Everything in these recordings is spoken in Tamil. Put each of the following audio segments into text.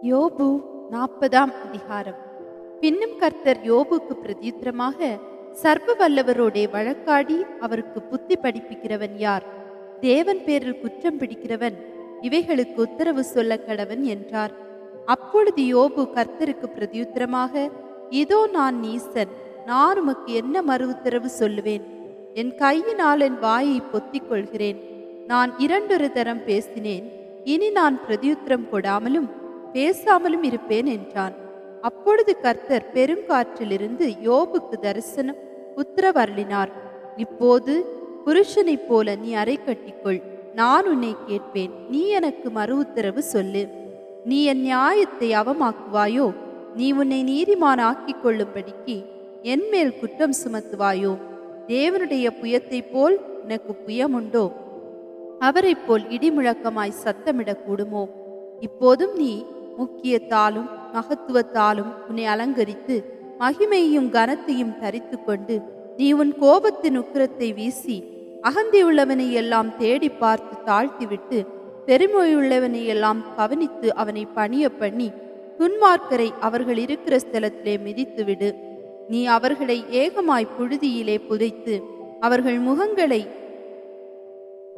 யோபு 40ஆம் அதிகாரம். பின்னும் கர்த்தர் யோபுக்கு பிரதியுத்தரமாக, சர்வ வல்லவரோடே வழக்காடி அவருக்கு புத்தி படிப்பிக்கிறவன் யார்? தேவன் பேரில் குற்றம் பிடிக்கிறவன் இவைகளுக்கு உத்தரவு சொல்ல கடவன் என்றார். அப்பொழுது யோபு கர்த்தருக்கு பிரதியுத்தரமாக, இதோ நான் நீசன், நான் உமக்கு என்ன மறு உத்தரவு சொல்லுவேன்? என் கையினால் என் வாயை பொத்திக் கொள்கிறேன். நான் இரண்டொரு தரம் பேசினேன், இனி நான் பிரதியுத்தரம் கொடாமலும் பேசாமலும் இருப்பேன் என்றான். அப்பொழுது கர்த்தர் பெருங்காற்றிலிருந்து யோபுக்கு தரிசனம் உத்தரவருளினார். இப்போது புருஷனைப் போல நீ அறை கட்டிக்கொள், நான் உன்னை கேட்பேன், நீ எனக்கு மறு உத்தரவு சொல்லு. நீ என் நியாயத்தை அவமாக்குவாயோ? நீ உன்னை நீதிமான் ஆக்கிக் கொள்ளும்படிக்கு என் மேல் குற்றம் சுமத்துவாயோ? தேவனுடைய புயத்தைப் போல் உனக்கு புயமுண்டோ? அவரைப் போல் இடிமுழக்கமாய் சத்தமிடக்கூடுமோ? இப்போதும் நீ முக்கியத்தாலும் மகத்துவத்தாலும் உன்னை அலங்கரித்து மகிமையும் கனத்தையும் தரித்து கொண்டு நீ உன் கோபத்தின் உக்கிரத்தை வீசி அகந்தியுள்ளவனை எல்லாம் தேடி பார்த்து தாழ்த்திவிட்டு பெருமையுள்ளவனை எல்லாம் கவனித்து அவனை பணிய பண்ணி துன்மார்க்கரை அவர்கள் இருக்கிற ஸ்தலத்திலே மிதித்துவிடு. நீ அவர்களை ஏகமாய் புழுதியிலே புதைத்து அவர்கள் முகங்களை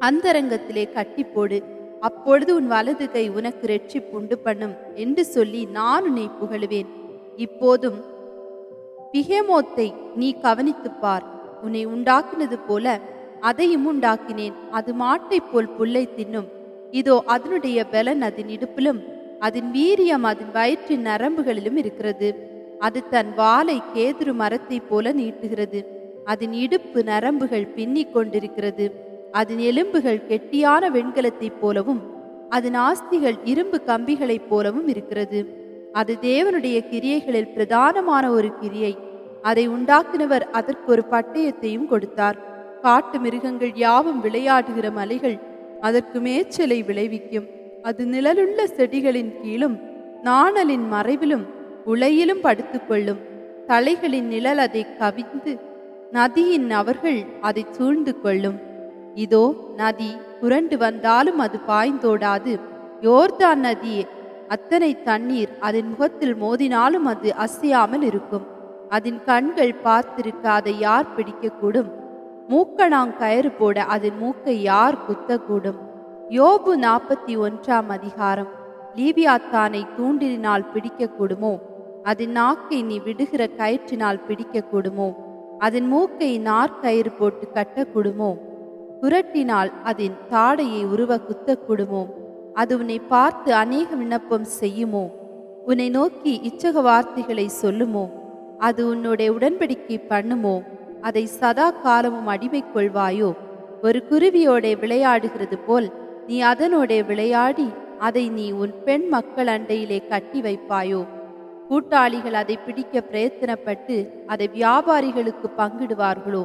அந்தரங்கத்திலே கட்டிப்போடு. அப்பொழுது உன் வலது கை உனக்கு இரட்சிப்பு உண்டு பண்ணும் என்று சொல்லி நான் உன்னை புகழுவேன். இப்போதும் பிகேமோத்தை நீ கவனித்துப் பார். உன்னை உண்டாக்கினது போல அதையும் உண்டாக்கினேன். அது மாட்டைப் போல் புல்லை தின்னும். இதோ அதனுடைய பலன் அதன் இடுப்பிலும் அதன் வீரியம் அதன் வயிற்றின் நரம்புகளிலும் இருக்கிறது. அது தன் வாளை கேதுரு மரத்தைப் போல நீட்டுகிறது. அதன் இடுப்பு நரம்புகள் பின்னிக் கொண்டிருக்கிறது. அதன் எலும்புகள் கெட்டியான வெண்கலத்தைப் போலவும் அதன் ஆஸ்திகள் இரும்பு கம்பிகளைப் போலவும் இருக்கிறது. அது தேவனுடைய கிரியைகளில் பிரதானமான ஒரு கிரியை. அதை உண்டாக்கினவர் அதற்கு ஒரு பட்டயத்தையும் கொடுத்தார். காட்டு மிருகங்கள் யாவும் விளையாடுகிற மலைகள் அதற்கு மேய்ச்சலை விளைவிக்கும். அது நிழலுள்ள செடிகளின் கீழும் நாணலின் மறைவிலும் உளையிலும் படுத்துக்கொள்ளும். தலைகளின் நிழல் அதை கவிந்து நதியின் அவர்கள் அதை சூழ்ந்து கொள்ளும். இதோ நதி புரண்டு வந்தாலும் அது பாய்ந்தோடாது. யோர்தான் நதி அத்தனை தண்ணீர் அதன் முகத்தில் மோதினாலும் அது அசையாமல் இருக்கும். அதன் கண்கள் பார்த்திருக்க அதை யார் பிடிக்கக்கூடும்? மூக்கணாங் கயிறு போட அதன் மூக்கை யார் குத்தக்கூடும்? யோபு 41ஆம் அதிகாரம். லீவியாத்தானை தூண்டினால் பிடிக்கக்கூடுமோ? அதன் நாக்கை நீ விடுகிற கயிற்றினால் பிடிக்கக்கூடுமோ? அதன் மூக்கை நாற்கயிறு போட்டு கட்டக்கூடுமோ? புரட்டினால் அதன் தாடையை உருவ குத்தக்கூடுமோ? அது உன்னை பார்த்து அநேக விண்ணப்பம் செய்யுமோ? உன்னை நோக்கி இச்சக வார்த்தைகளை சொல்லுமோ? அது உன்னுடைய உடன்படிக்கை பண்ணுமோ? அதை சதா காலமும் அடிமை கொள்வாயோ? ஒரு குருவியோட விளையாடுகிறது போல் நீ அதனோட விளையாடி அதை நீ உன் பெண் மக்கள் அண்டையிலே கட்டி வைப்பாயோ? கூட்டாளிகள் அதை பிடிக்க பிரயத்தனப்பட்டு அதை வியாபாரிகளுக்கு பங்கிடுவார்களோ?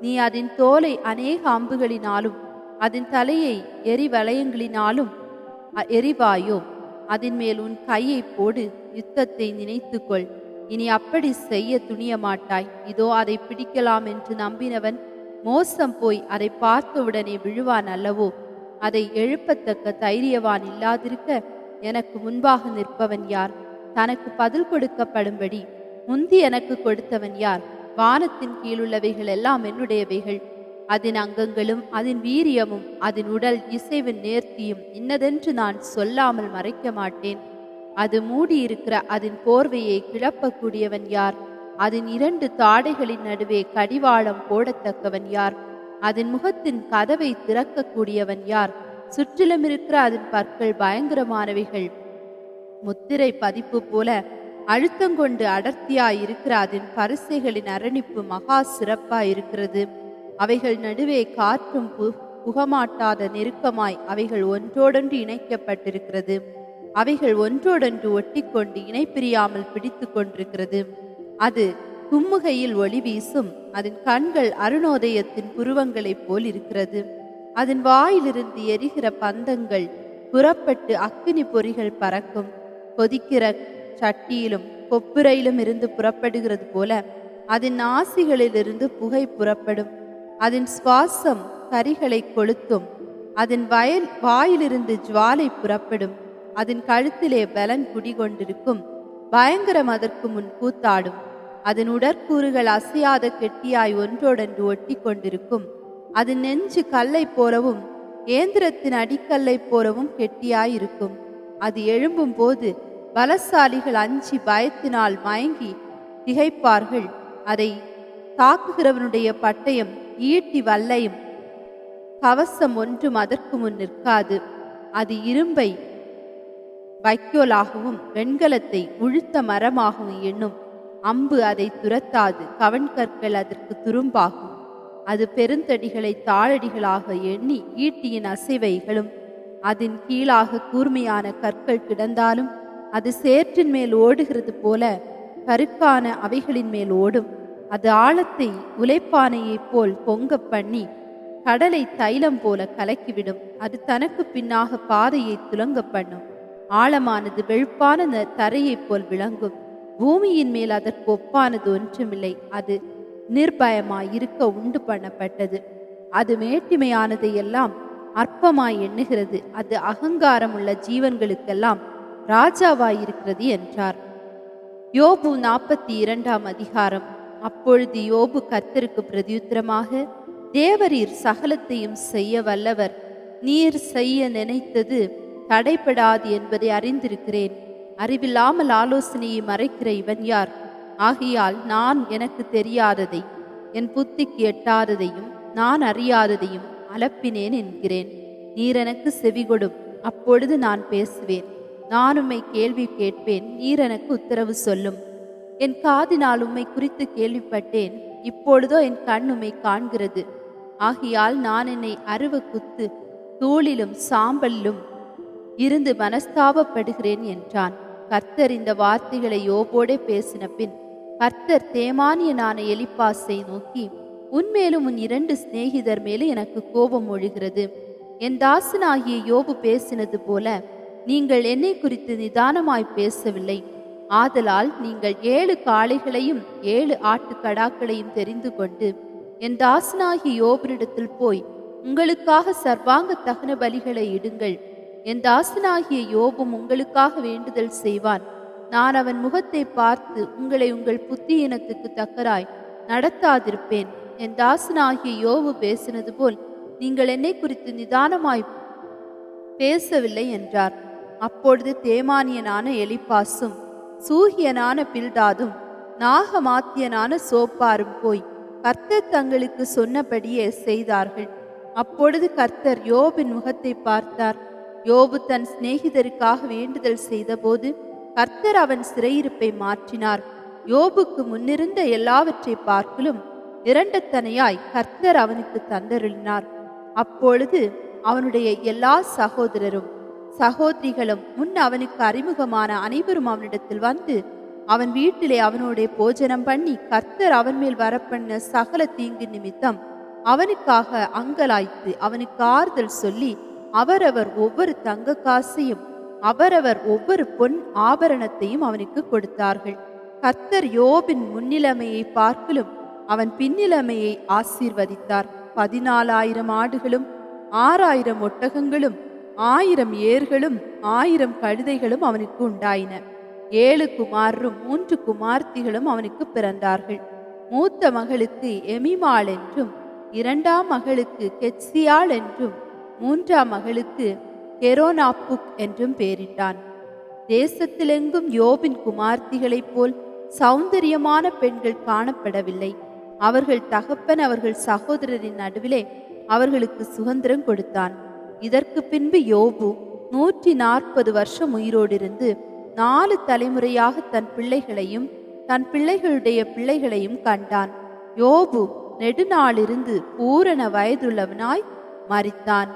நீ அதன் தோலை அநேக அம்புகளினாலும் அதன் தலையை எரிவளையங்களினாலும் எரிவாயோ? அதன் மேல் உன் கையை போடு, யுத்தத்தை நினைத்துக்கொள். இனி அப்படி செய்ய துணிய மாட்டாய். இதோ அதை பிடிக்கலாம் என்று நம்பினவன் மோசம் போய் அதை பார்த்தவுடனே விழுவான் அல்லவோ? அதை எழுப்பத்தக்க தைரியவான் இல்லாதிருக்க எனக்கு முன்பாக நிற்பவன் யார்? தனக்கு பதில் கொடுக்கப்படும்படி முந்தி எனக்கு கொடுத்தவன் யார்? வானத்தின் கீழுள்ளவைகள் எல்லாம் என்னுடையவைகள். அதன் அங்கங்களும் அதன் வீரியமும் அதன் உடல் இசைவின் நேர்த்தியும் இன்னதென்று நான் சொல்லாமல் மறைக்க மாட்டேன். அது மூடியிருக்கிற அதன் போர்வையை கிளப்பக்கூடியவன் யார்? அதன் 2 தாடைகளின் நடுவே கடிவாளம் போடத்தக்கவன் யார்? அதன் முகத்தின் கதவை திறக்கக்கூடியவன் யார்? சுற்றிலும் இருக்கிற அதன் பற்கள் பயங்கரமானவைகள். முத்திரை பதிப்பு போல அழுத்தங்கொண்டு அடர்த்தியாய் இருக்கிற அதன் பரிசைகளின் அரணிப்பு மகா சிறப்பாய் இருக்கிறது. அவைகள் நடுவே காற்றும் புகமாட்டாத நெருக்கமாய் அவைகள் ஒன்றோடொன்று இணைக்கப்பட்டிருக்கிறது. அவைகள் ஒன்றோடொன்று ஒட்டிக்கொண்டு இணைப்பிரியாமல் பிடித்து கொண்டிருக்கிறது. அது கும்முகையில் ஒளி வீசும். அதன் கண்கள் அருணோதயத்தின் புருவங்களைப் போல் இருக்கிறது. அதன் வாயிலிருந்து எரிகிற பந்தங்கள் புறப்பட்டு அக்கினி பொறிகள் பறக்கும். கொதிக்கிற சட்டியிலும் கொப்புரையிலும் இருந்து புறப்படுகிறது போல அதன் நாசிகளிலிருந்து புகை புறப்படும். அதன் சுவாசம் கரிகளை கொளுத்தும். அதன் வாயிலிருந்து ஜுவாலை புறப்படும். அதன் கழுத்திலே பலன் குடிகொண்டிருக்கும். பயங்கரம் அதற்கு முன் கூத்தாடும். அதன் உடற்கூறுகள் அசையாத கெட்டியாய் ஒன்றோடொன்று ஒட்டி கொண்டிருக்கும். அதன் நெஞ்சு கல்லை போலவும் ஏந்திரத்தின் அடிக்கல்லை போலவும் கெட்டியாயிருக்கும். அது எழும்பும் போது பலசாலிகள் அஞ்சி பயத்தினால் மயங்கி திகைப்பார்கள். அதை தாக்குகிறவனுடைய பட்டயம், ஈட்டி, வல்லையும் கவசம் ஒன்றும் அதற்கு முன் நிற்காது. அது இரும்பை வைக்கோலாகவும் வெண்கலத்தை உழுத்த மரமாகவும் எண்ணும். அம்பு அதை துரத்தாது. கவண்கற்கள் அதற்கு துரும்பாகும். அது பெருந்தடிகளை தாளடிகளாக எண்ணி ஈட்டியின் அசைவைகளும். அதன் கீழாக கூர்மையான கற்கள் கிடந்தாலும் அது சேற்றின் மேல் ஓடுகிறது போல கருக்கான அவைகளின் மேல் ஓடும். அது ஆழத்தை உலைப்பானையைப் போல் பொங்க பண்ணி கடலை தைலம் போல கலக்கிவிடும். அது தனக்கு பின்னாக பாதையை துலங்க பண்ணும். ஆழமானது வெளுப்பான தரையைப் போல் விளங்கும். பூமியின் மேல் அதற்கு ஒப்பானது ஒன்றுமில்லை. அது நிர்பயமாயிருக்க உண்டு பண்ணப்பட்டது. அது மேட்டிமையானதை எல்லாம் அற்பமாய் எண்ணுகிறது. அது அகங்காரம் உள்ள ஜீவன்களுக்கெல்லாம் ராஜாவாயிருக்கிறது என்றார். யோபு 42 அதிகாரம். அப்பொழுது யோபு கர்த்தருக்கு பிரதியுத்தரமாக, தேவரீர் சகலத்தையும் செய்ய வல்லவர். நீர் செய்ய நினைத்தது தடைபடாது என்பதை அறிந்திருக்கிறேன். அறிவில்லாமல் ஆலோசனையை மறைக்கிற இவன் யார்? ஆகையால் நான் எனக்கு தெரியாததை, என் புத்திக்கு எட்டாததையும் நான் அறியாததையும் அலப்பினேன் என்கிறேன். நீர் எனக்கு செவிகொடும், அப்பொழுது நான் பேசுவேன். நான் உம்மை கேள்வி கேட்பேன், நீர் எனக்கு உத்தரவு சொல்லும். என் காதினால் உம்மை குறித்து கேள்விப்பட்டேன், இப்பொழுதோ என் கண் உம்மை காண்கிறது. ஆகையால் நான் என்னை அருவ குத்து தூளிலும் சாம்பலிலும் இருந்து மனஸ்தாபப்படுகிறேன் என்றான். கர்த்தர் இந்த வார்த்தைகளை யோபோடே பேசின பின் கர்த்தர் தேமானியனான எலிப்பாசை நோக்கி, உன்மேலும் உன் 2 சிநேகிதர் மேலும் எனக்கு கோபம் ஒழுகிறது. என் தாசனாகிய யோபு பேசினது போல நீங்கள் என்னை குறித்து நிதானமாய் பேசவில்லை. ஆதலால் நீங்கள் 7 காளைகளையும் 7 ஆட்டுக்கடாக்களையும் தெரிந்து கொண்டு என் தாசனாகிய யோபனிடத்தில் போய் உங்களுக்காக சர்வாங்க தகன பலிகளை இடுங்கள். என் தாசனாகிய யோபும் உங்களுக்காக வேண்டுதல் செய்வான். நான் அவன் முகத்தை பார்த்து உங்களை உங்கள் புத்தியினத்துக்கு தக்கராய் நடத்தாதிருப்பேன். என் தாசனாகிய யோபு பேசினது போல் நீங்கள் என்னை குறித்து நிதானமாய் பேசவில்லை என்றார். அப்பொழுது தேமானியனான எலிப்பாசும் சூகியனான பில்தாதும் நாகமாத்தியனான சோப்பாரும் போய் கர்த்தர் தங்களுக்கு சொன்னபடியே செய்தார்கள். அப்பொழுது கர்த்தர் யோபின் முகத்தை பார்த்தார். யோபு தன் சிநேகிதருக்காக வேண்டுதல் செய்தபோது கர்த்தர் அவன் சிறையிருப்பை மாற்றினார். யோபுக்கு முன்னிருந்த எல்லாவற்றை பார்க்கிலும் இரண்டத்தனையாய் கர்த்தர் அவனுக்கு தந்தருளினார். அப்பொழுது அவனுடைய எல்லா சகோதரரும் சகோதரிகளும் முன் அவனுக்கு அறிமுகமான அனைவரும் அவனிடத்தில் வந்து அவன் வீட்டிலே அவனோட போஜனம் பண்ணி கர்த்தர் அவன் மேல் வரப்பண்ண சகல தீங்கு நிமித்தம் அவனுக்காக அங்கலாய்த்து அவனுக்கு ஆறுதல் சொல்லி அவரவர் ஒவ்வொரு தங்க காசையும் அவரவர் ஒவ்வொரு பொன் ஆபரணத்தையும் அவனுக்கு கொடுத்தார்கள். கர்த்தர் யோபின் முன்னிலைமையை பார்க்கிலும் அவன் பின்னிலைமையை ஆசீர்வதித்தார். 14,000 ஆடுகளும் 6,000 ஒட்டகங்களும் 1000 ஏர்களும் 1000 கழுதைகளும் அவனுக்கு உண்டாயின. 7 குமாரரும் 3 குமார்த்திகளும் அவனுக்கு பிறந்தார்கள். மூத்த மகளுக்கு எமிமாள் என்றும் 2ஆம் மகளுக்கு கெத்சியாள் என்றும் 3ஆம் மகளுக்கு கெரோனாப்புக் என்றும் பெயரிட்டான். தேசத்திலெங்கும் யோபின் குமார்த்திகளைப் போல் சௌந்தரியமான பெண்கள் காணப்படவில்லை. அவர்கள் தகப்பன் அவர்கள் சகோதரரின் நடுவிலே அவர்களுக்கு சுதந்திரம் கொடுத்தான். இதற்கு பின்பு யோபு 140 வருஷம் உயிரோடிருந்து 4 தலைமுறையாக தன் பிள்ளைகளையும் தன் பிள்ளைகளுடைய பிள்ளைகளையும் கண்டான். யோபு நெடுநாளிருந்து பூரண வயதுள்ளவனாய் மரித்தான்.